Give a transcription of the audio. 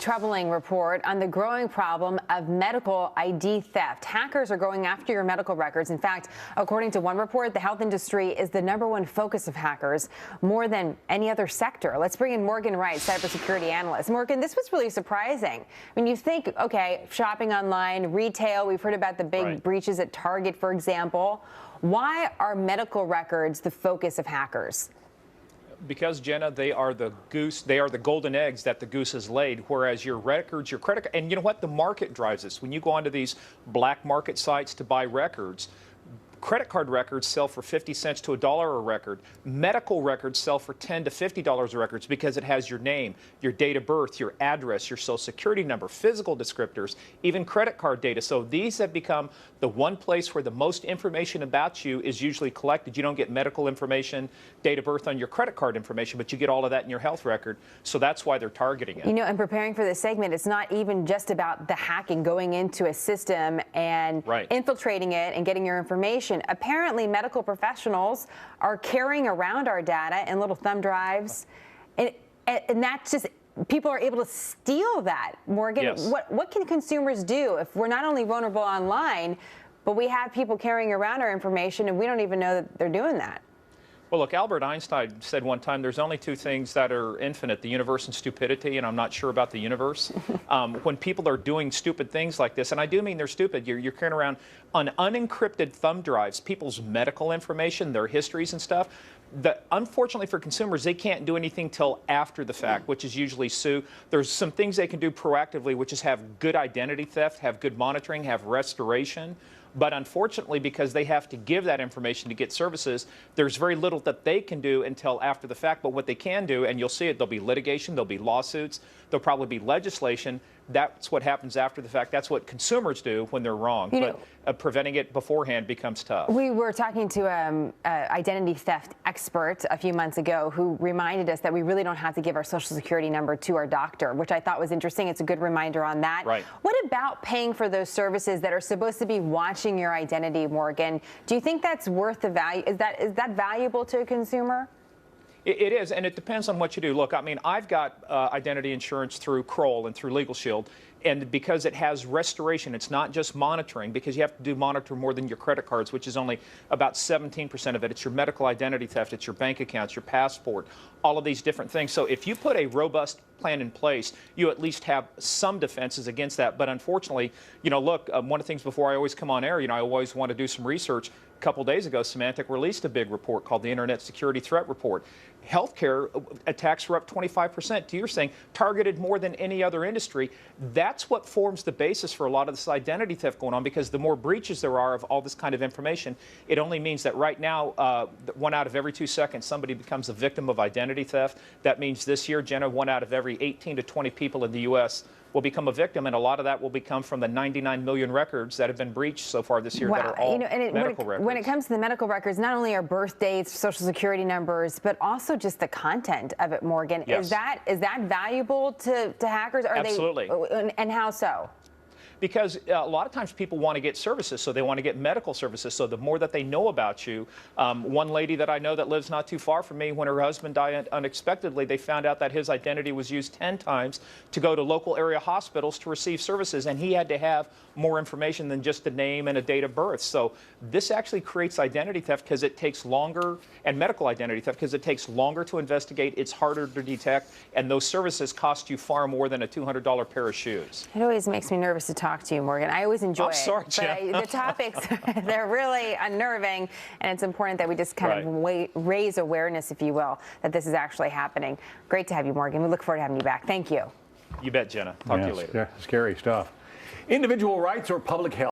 troubling report on the growing problem of medical ID theft. Hackers are going after your medical records. In fact, according to one report, the health industry is the #1 focus of hackers, more than any other sector. Let's bring in Morgan Wright, cybersecurity analyst. Morgan, this was really surprising. I mean, you think, okay, shopping online, retail, we've heard about the big breaches at Target, for example. Why are medical records the focus of hackers? Because, Jenna, they are the goose, they are the golden eggs that the goose has laid, whereas your records, your credit, and you know what? The market drives this. When you go onto these black market sites to buy records, credit card records sell for 50 cents to $1 a record. Medical records sell for $10 to $50 a record because it has your name, your date of birth, your address, your social security number, physical descriptors, even credit card data. So these have become the one place where the most information about you is usually collected. You don't get medical information, date of birth on your credit card information, but you get all of that in your health record. So that's why they're targeting it. You know, and preparing for this segment, it's not even just about the hacking, going into a system and infiltrating it and getting your information. Apparently, medical professionals are carrying around our data in little thumb drives, and that's just, people are able to steal that. Morgan, what can consumers do if we're not only vulnerable online, but we have people carrying around our information and we don't even know that they're doing that? Well, look, Albert Einstein said one time there's only two things that are infinite, the universe and stupidity, and I'm not sure about the universe. When people are doing stupid things like this, and I do mean they're stupid, you're carrying around on unencrypted thumb drives people's medical information, their histories and stuff. Unfortunately for consumers, they can't do anything till after the fact, which is usually sue. There's some things they can do proactively, which is have good identity theft, have good monitoring, have restoration. But unfortunately, because they have to give that information to get services, there's very little that they can do until after the fact. But what they can do, and you'll see it, there'll be litigation, there'll be lawsuits, there'll probably be legislation. That's what happens after the fact. That's what consumers do when they're wrong. But preventing it beforehand becomes tough. We were talking to an identity theft expert a few months ago who reminded us that we really don't have to give our social security number to our doctor, which I thought was interesting. It's a good reminder on that. What about paying for those services that are supposed to be watching your identity, Morgan? Do you think that's worth the value? Is that valuable to a consumer? It is, and it depends on what you do. Look, I mean, I've got identity insurance through Kroll and through Legal Shield, and because it has restoration, it's not just monitoring, because you have to monitor more than your credit cards, which is only about 17% of it. It's your medical identity theft, it's your bank accounts, your passport, all of these different things. So if you put a robust plan in place, you at least have some defenses against that. But unfortunately, you know, look, one of the things before I always come on air, you know, I always want to do some research. A couple days ago, Symantec released a big report called the Internet Security Threat Report. Healthcare attacks were up 25%. You're saying targeted more than any other industry. That's what forms the basis for a lot of this identity theft going on, because the more breaches there are of all this kind of information, it only means that right now, 1 out of every 2 seconds, somebody becomes a victim of identity theft. That means this year, Jenna, 1 out of every 18 to 20 people in the U.S. will become a victim, and a lot of that will become from the 99 million records that have been breached so far this year that are all medical records. When it comes to the medical records, not only are birth dates, social security numbers, but also just the content of it, Morgan. Is that valuable to hackers? Absolutely. And how so? Because a lot of times people want to get services, so they want to get medical services. So the more that they know about you, one lady that I know that lives not too far from me, when her husband died unexpectedly, they found out that his identity was used 10 times to go to local area hospitals to receive services, and he had to have more information than just a name and a date of birth. So this actually creates identity theft because it takes longer, and medical identity theft because it takes longer to investigate, it's harder to detect, and those services cost you far more than a $200 pair of shoes. It always makes me nervous to talk to you, Morgan. I always enjoy it. But the topics, they're really unnerving, and it's important that we just kind of raise awareness, if you will, that this is actually happening. Great to have you, Morgan. We look forward to having you back. Thank you. You bet, Jenna. Talk to you later. Scary stuff. Individual rights or public health?